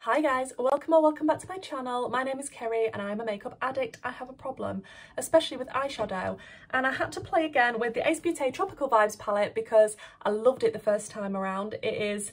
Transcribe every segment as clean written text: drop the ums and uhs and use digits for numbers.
Hi guys, welcome or welcome back to my channel. My name is Kerry and I'm a makeup addict. I have a problem, especially with eyeshadow, and I had to play again with the Beaute Tropical Vibes palette because I loved it the first time around. It is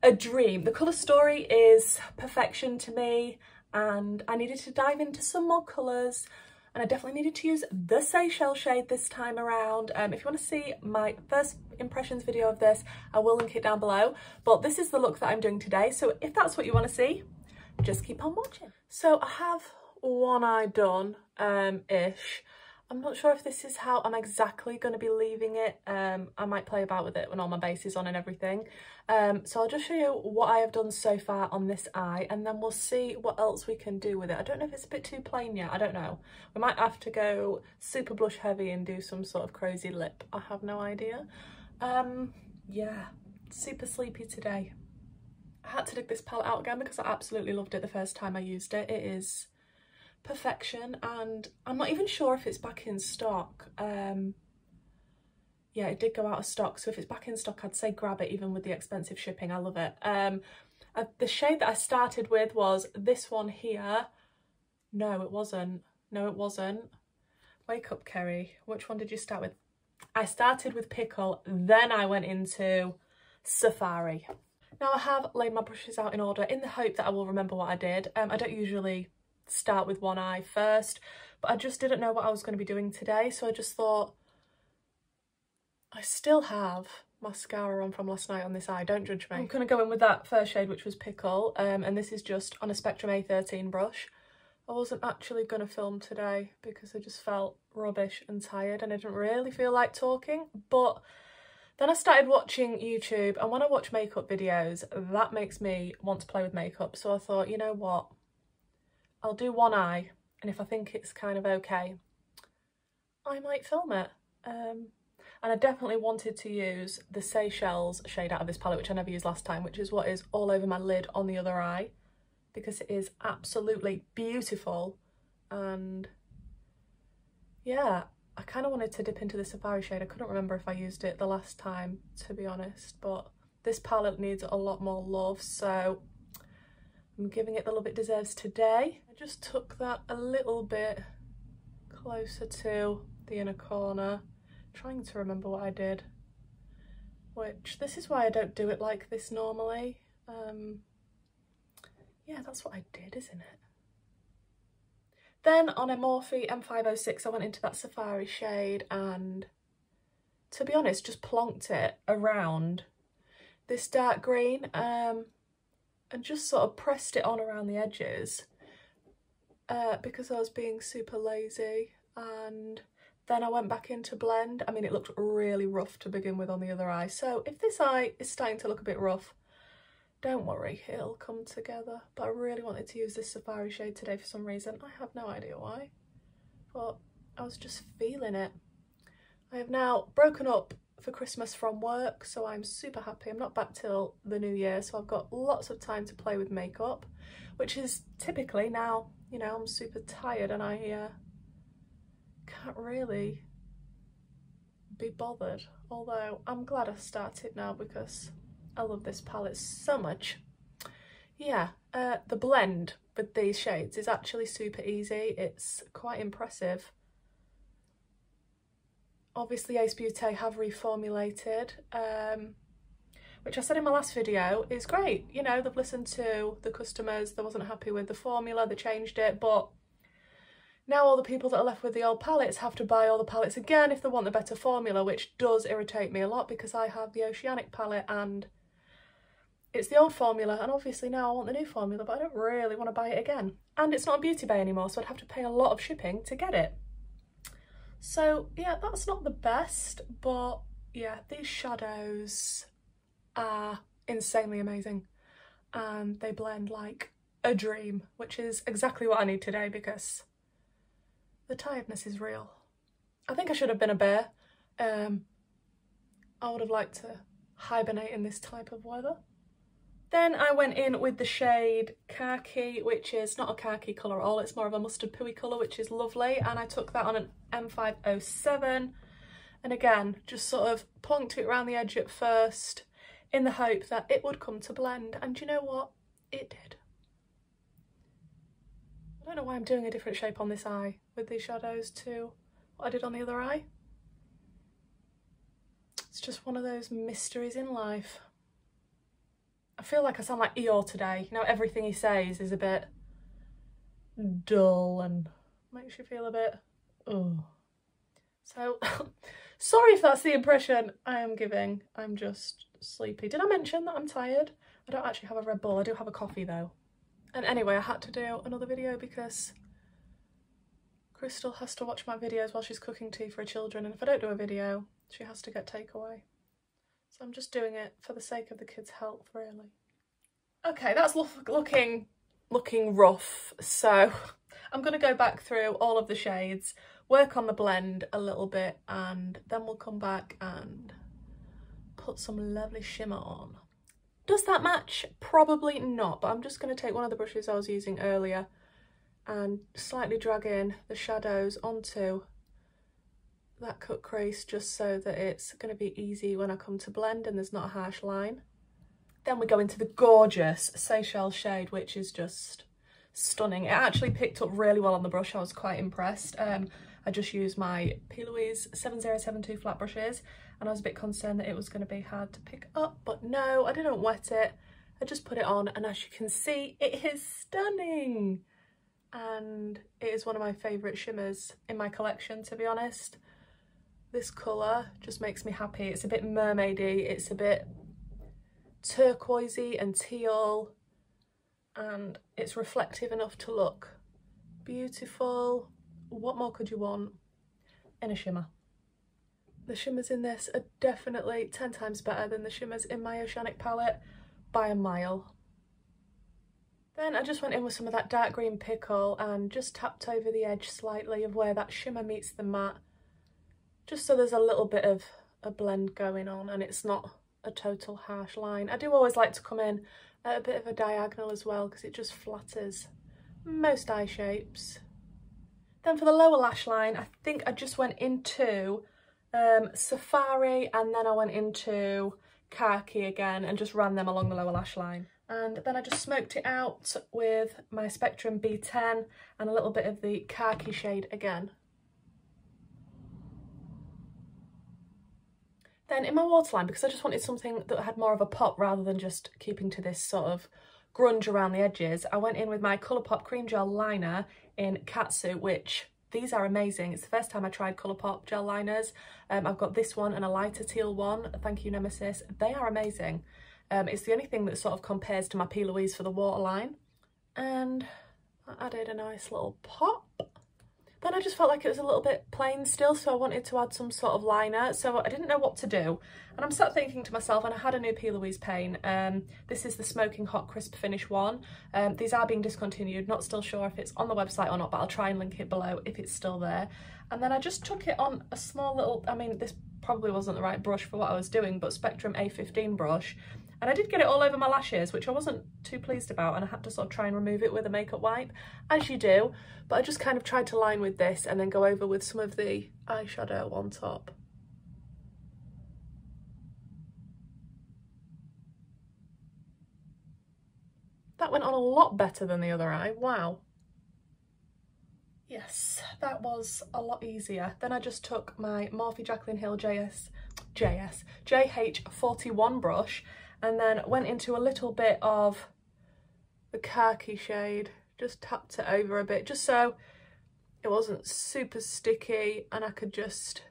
a dream. The colour story is perfection to me and I needed to dive into some more colours, and I definitely needed to use the Seychelles shade this time around. If you want to see my first impressions video of this, I will link it down below. But this is the look that I'm doing today, so if that's what you want to see, just keep on watching. So I have one eye done, ish. I'm not sure if this is how I'm exactly going to be leaving it. I might play about with it when all my base is on and everything. So I'll just show you what I have done so far on this eye, and then we'll see what else we can do with it. I don't know if it's a bit too plain yet. I don't know. We might have to go super blush heavy and do some sort of crazy lip. I have no idea. Yeah, super sleepy today. I had to dig this palette out again because I absolutely loved it the first time I used it. It is perfection, and I'm not even sure if it's back in stock. Yeah, it did go out of stock, so if it's back in stock I'd say grab it, even with the expensive shipping. I love it. The shade that I started with was this one here. No, it wasn't. Wake up, Kerry. Which one did you start with? I started with Pickle, then I went into Safari. Now I have laid my brushes out in order in the hope that I will remember what I did. I don't usually start with one eye first, but I just didn't know what I was going to be doing today, so I just thought, I still have mascara on from last night on this eye, don't judge me. I'm going to go in with that first shade, which was Pickle, and this is just on a Spectrum A13 brush. I wasn't actually going to film today because I just felt rubbish and tired and I didn't really feel like talking, but then I started watching YouTube, and when I watch makeup videos, that makes me want to play with makeup, so I thought, you know what, I'll do one eye, and if I think it's kind of okay, I might film it. And I definitely wanted to use the Seychelles shade out of this palette, which I never used last time, which is what is all over my lid on the other eye, because it is absolutely beautiful. And yeah, I kind of wanted to dip into the Safari shade. I couldn't remember if I used it the last time, to be honest, but this palette needs a lot more love, so I'm giving it the love it deserves today. I just took that a little bit closer to the inner corner, trying to remember what I did, which this is why I don't do it like this normally. Yeah, that's what I did, isn't it? Then on a Morphe M506 I went into that Safari shade and, to be honest, just plonked it around this dark green, and just sort of pressed it on around the edges because I was being super lazy. And then I went back into blend. I mean, it looked really rough to begin with on the other eye, so if this eye is starting to look a bit rough, don't worry, it'll come together. But I really wanted to use this Safari shade today for some reason. I have no idea why, but I was just feeling it. I have now broken up for Christmas from work, so I'm super happy. I'm not back till the new year, so I've got lots of time to play with makeup, which is typically now, you know, I'm super tired and I can't really be bothered. Although I'm glad I started now because I love this palette so much. Yeah, the blend with these shades is actually super easy. It's quite impressive. Obviously Beaute have reformulated, which I said in my last video is great. You know, they've listened to the customers, they wasn't happy with the formula, they changed it, but now all the people that are left with the old palettes have to buy all the palettes again if they want the better formula, which does irritate me a lot because I have the Oceanic palette and it's the old formula, and obviously now I want the new formula, but I don't really want to buy it again. And it's not a Beauty Bay anymore, so I'd have to pay a lot of shipping to get it. So yeah, that's not the best, but yeah, these shadows are insanely amazing and they blend like a dream, which is exactly what I need today because the tiredness is real. I think I should have been a bear. I would have liked to hibernate in this type of weather. Then I went in with the shade Khaki, which is not a khaki colour at all, it's more of a mustard pooey colour, which is lovely, and I took that on an M507, and again, just sort of plonked it around the edge at first, in the hope that it would come to blend, and you know what? It did. I don't know why I'm doing a different shape on this eye with these shadows to what I did on the other eye. It's just one of those mysteries in life. I feel like I sound like Eeyore today. You know, everything he says is a bit dull and makes you feel a bit, oh. So, sorry if that's the impression I am giving. I'm just sleepy. Did I mention that I'm tired? I don't actually have a Red Bull. I do have a coffee though. And anyway, I had to do another video because Crystal has to watch my videos while she's cooking tea for her children, and if I don't do a video, she has to get takeaway. So I'm just doing it for the sake of the kids' health, really. Okay, that's looking rough, so I'm going to go back through all of the shades, work on the blend a little bit, and then we'll come back and put some lovely shimmer on. Does that match? Probably not, but I'm just going to take one of the brushes I was using earlier and slightly drag in the shadows onto that cut crease just so that it's going to be easy when I come to blend and there's not a harsh line. Then we go into the gorgeous Seychelles shade, which is just stunning. It actually picked up really well on the brush. I was quite impressed. I just used my P. Louise 7072 flat brushes and I was a bit concerned that it was going to be hard to pick up, but no, I didn't wet it. I just put it on and as you can see, it is stunning. And it is one of my favourite shimmers in my collection, to be honest. This colour just makes me happy. It's a bit mermaidy, it's a bit turquoisey and teal, and it's reflective enough to look beautiful. What more could you want in a shimmer? The shimmers in this are definitely 10 times better than the shimmers in my Oceanic palette by a mile. Then I just went in with some of that dark green pickle and just tapped over the edge slightly of where that shimmer meets the matte, just so there's a little bit of a blend going on and it's not a total harsh line. I do always like to come in at a bit of a diagonal as well because it just flatters most eye shapes. Then for the lower lash line, I think I just went into Safari and then I went into Khaki again and just ran them along the lower lash line. And then I just smoked it out with my Spectrum B10 and a little bit of the Khaki shade again. Then in my waterline, because I just wanted something that had more of a pop rather than just keeping to this sort of grunge around the edges, I went in with my Colourpop Cream Gel Liner in Katsu, which these are amazing. It's the first time I tried Colourpop Gel Liners. I've got this one and a lighter teal one, Thankyou Nemesis. They are amazing. It's the only thing that sort of compares to my P. Louise for the waterline. And I added a nice little pop. Then I just felt like it was a little bit plain still, so I wanted to add some sort of liner. So I didn't know what to do. And I'm sat thinking to myself, and I had a new P. Louise paint. This is the Smoking Hot Crisp Finish one. These are being discontinued. Not still sure if it's on the website or not, but I'll try and link it below if it's still there. And then I just took it on a small little, I mean, this probably wasn't the right brush for what I was doing, but Spectrum A15 brush. And I did get it all over my lashes, which I wasn't too pleased about, and I had to sort of try and remove it with a makeup wipe, as you do. But I just kind of tried to line with this and then go over with some of the eyeshadow on top. That went on a lot better than the other eye, wow. Yes, that was a lot easier. Then I just took my Morphe Jaclyn Hill JH41 brush and then went into a little bit of the khaki shade, just tapped it over a bit just so it wasn't super sticky and I could just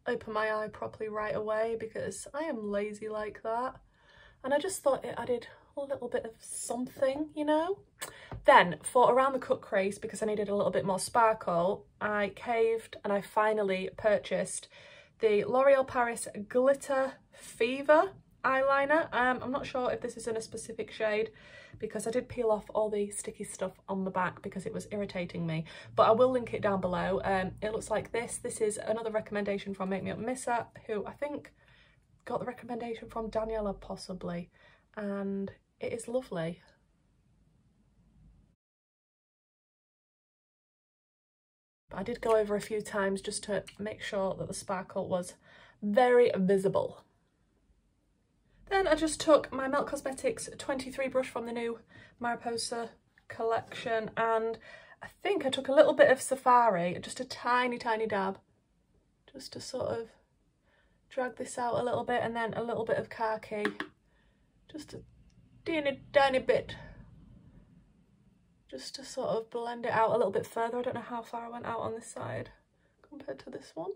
open my eye properly right away because I am lazy like that. And I just thought it added a little bit of something, you know. Then for around the cut crease, because I needed a little bit more sparkle, I caved and I finally purchased the L'Oreal Paris Glitter Fever eyeliner. I'm not sure if this is in a specific shade because I did peel off all the sticky stuff on the back because it was irritating me, but I will link it down below. It looks like this. This is another recommendation from Make Me Up Missa, who I think got the recommendation from Daniela possibly, and it is lovely. But I did go over a few times just to make sure that the sparkle was very visible. Then I just took my Melt Cosmetics 23 brush from the new Mariposa collection, and I think I took a little bit of Safari, just a tiny dab, just to sort of drag this out a little bit, and then a little bit of khaki, just a tiny bit, just to sort of blend it out a little bit further. I don't know how far I went out on this side compared to this one.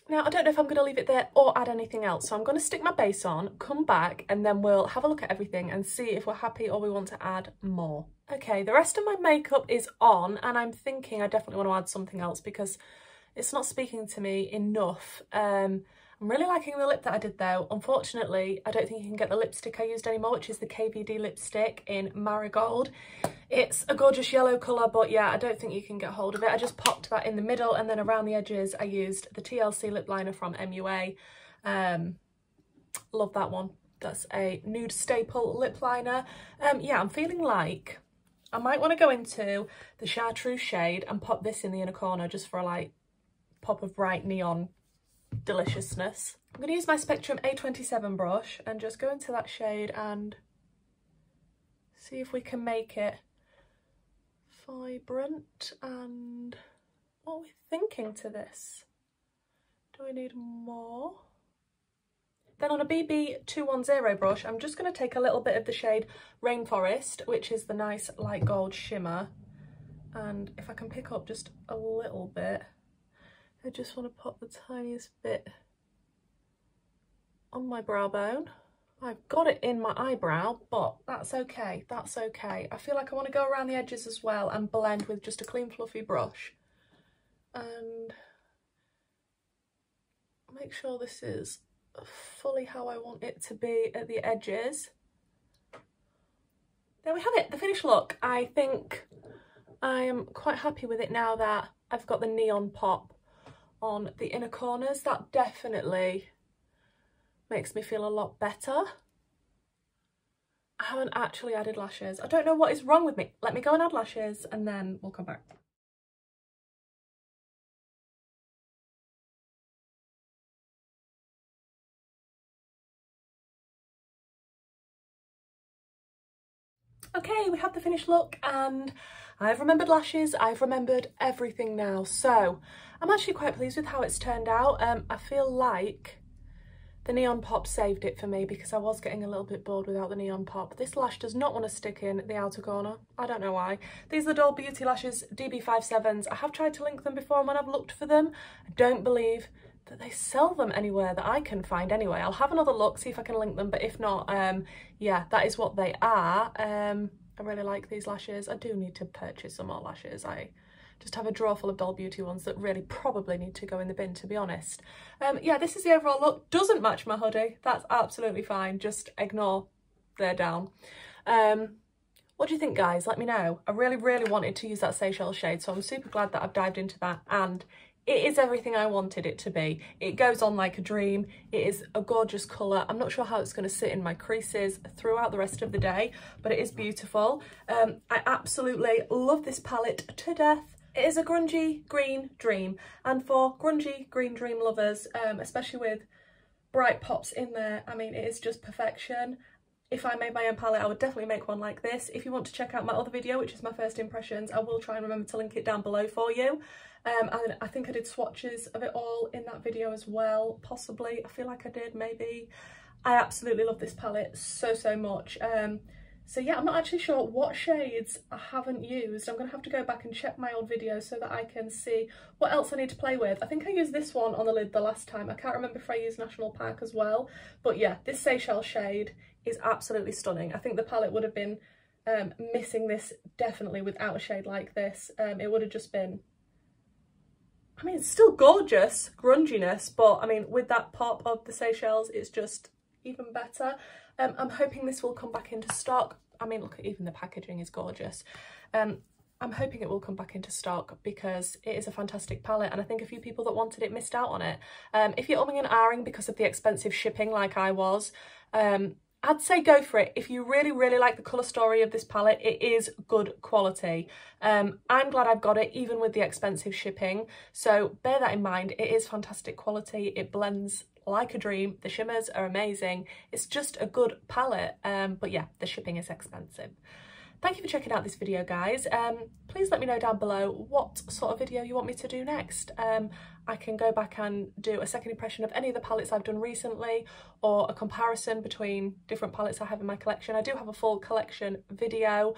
Now, I don't know if I'm going to leave it there or add anything else, so I'm going to stick my base on, come back, and then we'll have a look at everything and see if we're happy or we want to add more. Okay, the rest of my makeup is on, and I'm thinking I definitely want to add something else because it's not speaking to me enough. I'm really liking the lip that I did though. Unfortunately, I don't think you can get the lipstick I used anymore, which is the KVD lipstick in Marigold. It's a gorgeous yellow colour, but yeah, I don't think you can get hold of it. I just popped that in the middle, and then around the edges I used the TLC lip liner from MUA. Love that one. That's a nude staple lip liner. Yeah, I'm feeling like I might want to go into the Chartreuse shade and pop this in the inner corner just for a like pop of bright neon deliciousness. I'm going to use my Spectrum A27 brush and just go into that shade and see if we can make it vibrant. And what are we thinking to this? Do we need more? Then on a BB210 brush, I'm just going to take a little bit of the shade Rainforest, which is the nice light gold shimmer, and if I can pick up just a little bit, I just want to pop the tiniest bit on my brow bone. I've got it in my eyebrow, but that's okay, that's okay. I feel like I want to go around the edges as well and blend with just a clean fluffy brush and make sure this is fully how I want it to be at the edges. There we have it, the finished look. I think I am quite happy with it now that I've got the neon pop on the inner corners. That definitely makes me feel a lot better. I haven't actually added lashes. I don't know what is wrong with me. Let me go and add lashes and then we'll come back. Okay, we have the finished look and I've remembered lashes, I've remembered everything now. So I'm actually quite pleased with how it's turned out. I feel like the neon pop saved it for me because I was getting a little bit bored without the neon pop. This lash does not want to stick in the outer corner. I don't know why. These are the Doll Beauty lashes, DB57s. I have tried to link them before and when I've looked for them, I don't believe that they sell them anywhere that I can find anyway. I'll have another look, see if I can link them, but if not, yeah, that is what they are. I really like these lashes. I do need to purchase some more lashes. I just have a drawer full of Doll Beauty ones that really probably need to go in the bin, to be honest. Yeah, this is the overall look. Doesn't match my hoodie. That's absolutely fine. Just ignore they're down. What do you think, guys? Let me know. I really wanted to use that Seychelles shade, so I'm super glad that I've dived into that, and it is everything I wanted it to be. It goes on like a dream. It is a gorgeous colour. I'm not sure how it's going to sit in my creases throughout the rest of the day, but it is beautiful. I absolutely love this palette to death. It is a grungy green dream, and for grungy green dream lovers, especially with bright pops in there, I mean, it is just perfection. If I made my own palette, I would definitely make one like this. If you want to check out my other video, which is my first impressions, I will try and remember to link it down below for you. And I think I did swatches of it all in that video as well, possibly. I feel like I did, maybe. I absolutely love this palette so much. So yeah, I'm not actually sure what shades I haven't used. I'm going to have to go back and check my old videos so that I can see what else I need to play with. I think I used this one on the lid the last time. I can't remember if I used National Park as well. But yeah, this Seychelles shade is absolutely stunning. I think the palette would have been missing this definitely without a shade like this. It would have just been, I mean, it's still gorgeous grunginess, but I mean, with that pop of the Seychelles, it's just even better. I'm hoping this will come back into stock. I mean, look, even the packaging is gorgeous. I'm hoping it will come back into stock because it is a fantastic palette, and I think a few people that wanted it missed out on it. If you're umming and ahhing because of the expensive shipping like I was, I'd say go for it. If you really like the colour story of this palette, it is good quality. I'm glad I've got it even with the expensive shipping, so bear that in mind. It is fantastic quality. It blends like a dream. The shimmers are amazing. It's just a good palette, but yeah, the shipping is expensive. thank you for checking out this video, guys. Please let me know down below what sort of video you want me to do next. I can go back and do a second impression of any of the palettes I've done recently, or a comparison between different palettes I have in my collection. I do have a full collection video.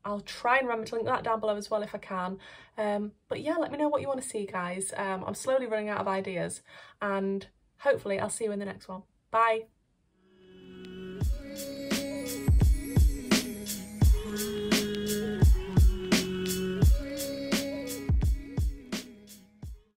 I'll try and remember to link that down below as well if I can. But yeah, let me know what you want to see, guys. I'm slowly running out of ideas, and hopefully I'll see you in the next one. Bye!